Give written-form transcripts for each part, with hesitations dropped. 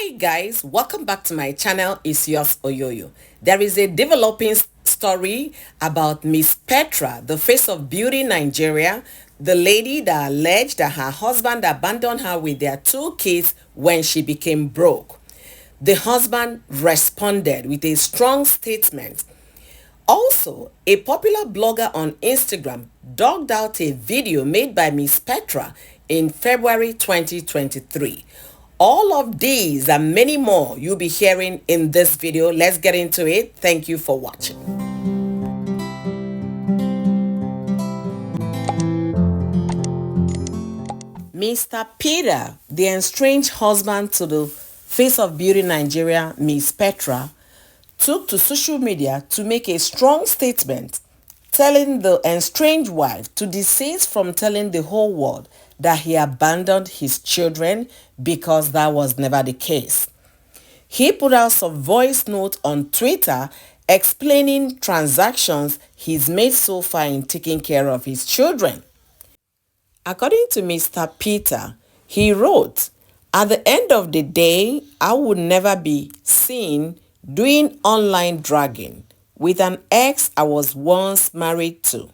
Hi guys, welcome back to my channel. It's yours Oyoyo. There is a developing story about Miss Petra, the face of beauty Nigeria, the lady that alleged that her husband abandoned her with their two kids when she became broke. The husband responded with a strong statement. Also, a popular blogger on Instagram dug out a video made by Miss Petra in February 2023. All of these and many more you'll be hearing in this video. Let's get into it. Thank you for watching. Mr. Peter, the estranged husband to the face of beauty Nigeria, Miss Petra, took to social media to make a strong statement telling the estranged wife to desist from telling the whole world that he abandoned his children because that was never the case. He put out some voice note on Twitter explaining transactions he's made so far in taking care of his children. According to Mr. Peter, he wrote, "At the end of the day, I would never be seen doing online dragging with an ex I was once married to.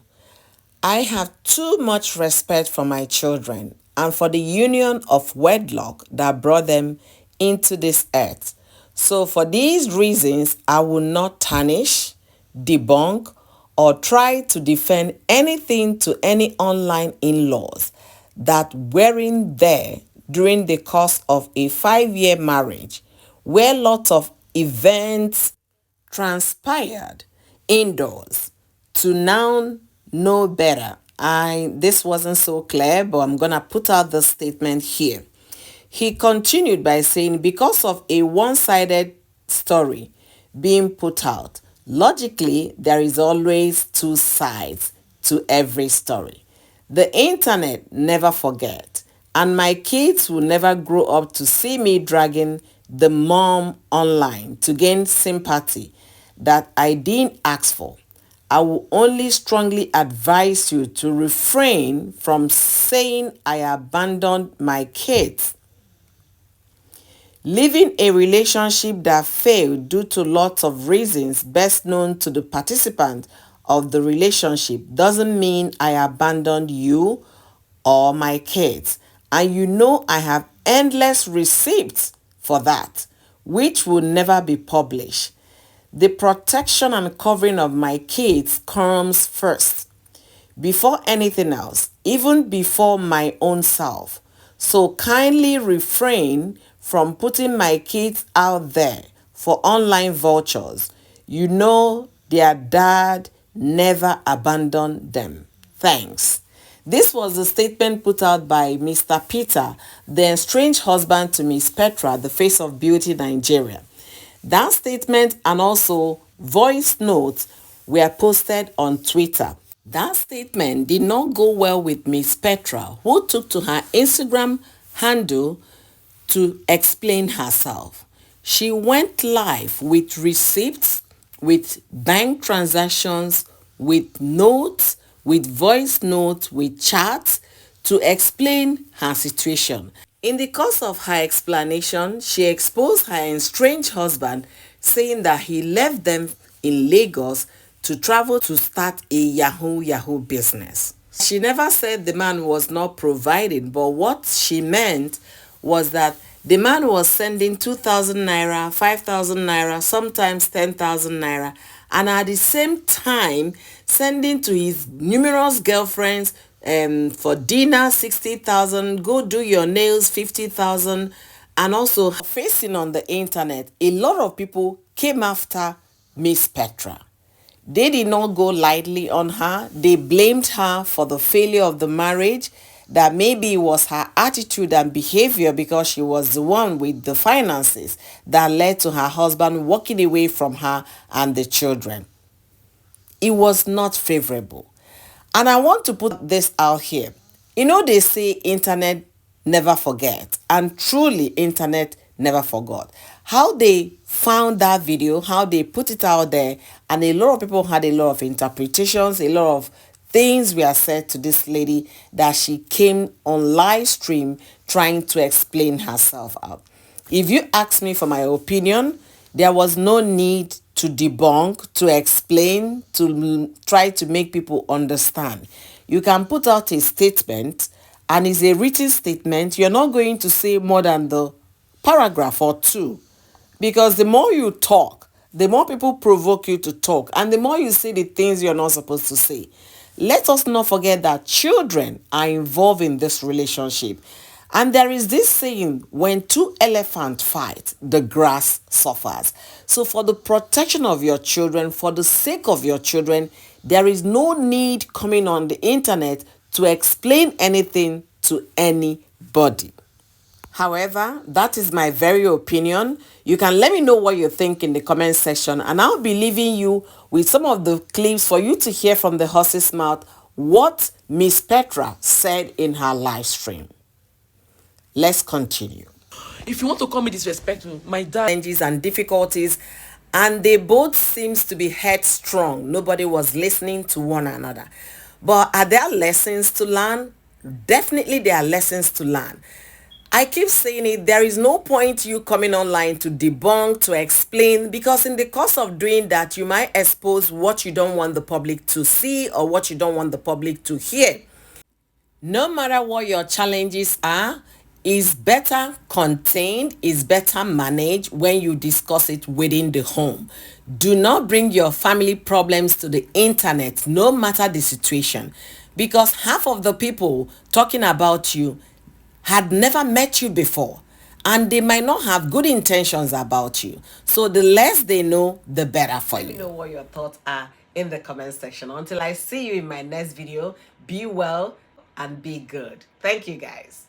I have too much respect for my children and for the union of wedlock that brought them into this earth. So for these reasons, I will not tarnish, debunk, or try to defend anything to any online in-laws that weren't there during the course of a 5-year marriage where lots of events transpired indoors to now know better." This wasn't so clear, but I'm gonna put out the statement here. He continued by saying, because of a one-sided story being put out, logically there is always two sides to every story. The internet never forget, and my kids will never grow up to see me dragging the mom online to gain sympathy that I didn't ask for. I will only strongly advise you to refrain from saying I abandoned my kids. Leaving a relationship that failed due to lots of reasons best known to the participant of the relationship doesn't mean I abandoned you or my kids. And you know I have endless receipts for that, which will never be published. The protection and covering of my kids comes first, before anything else, even before my own self. So kindly refrain from putting my kids out there for online vultures. You know their dad never abandoned them. Thanks. This was a statement put out by Mr. Peter, the estranged husband to Miss Petra, the face of beauty Nigeria. That statement and also voice notes were posted on Twitter. That statement did not go well with Miss Petra, who took to her Instagram handle to explain herself. She went live with receipts, with bank transactions, with notes, with voice notes, with chats to explain her situation. In the course of her explanation, she exposed her estranged husband, saying that he left them in Lagos to travel to start a Yahoo business. She never said the man was not providing, but what she meant was that the man was sending 2,000 naira, 5,000 naira, sometimes 10,000 naira, and at the same time sending to his numerous girlfriends for dinner 60,000, go do your nails 50,000, and also facing on the internet. A lot of people came after Miss Petra. They did not go lightly on her. They blamed her for the failure of the marriage, that maybe it was her attitude and behavior because she was the one with the finances that led to her husband walking away from her and the children. It was not favorable. And I want to put this out here. You know, they say internet never forget, and truly internet never forgot. How they found that video, how they put it out there, and a lot of people had a lot of interpretations, a lot of things were said to this lady that she came on live stream trying to explain herself out. If you ask me for my opinion, there was no need to debunk, to explain, to try to make people understand. You can put out a statement, and it's a written statement. You're not going to say more than the paragraph or two. Because the more you talk, the more people provoke you to talk, and the more you say the things you're not supposed to say. Let us not forget that children are involved in this relationship. And there is this saying, when two elephants fight, the grass suffers. So for the protection of your children, for the sake of your children, there is no need coming on the internet to explain anything to anybody. However, that is my very opinion. You can let me know what you think in the comment section, and I'll be leaving you with some of the clips for you to hear from the horse's mouth what Miss Petra said in her live stream. Let's continue. If you want to call me disrespectful, my dad Challenges and difficulties, and they both seems to be headstrong. Nobody was listening to one another. But are there lessons to learn? Definitely there are lessons to learn. I keep saying it, there is no point you coming online to debunk, to explain, because in the course of doing that, you might expose what you don't want the public to see or what you don't want the public to hear. No matter what your challenges are, is better contained, is better managed when you discuss it within the home. Do not bring your family problems to the internet, no matter the situation, because half of the people talking about you had never met you before, and they might not have good intentions about you. So the less they know, the better for you. Let me know what your thoughts are in the comment section. Until I see you in my next video, be well and be good. Thank you, guys.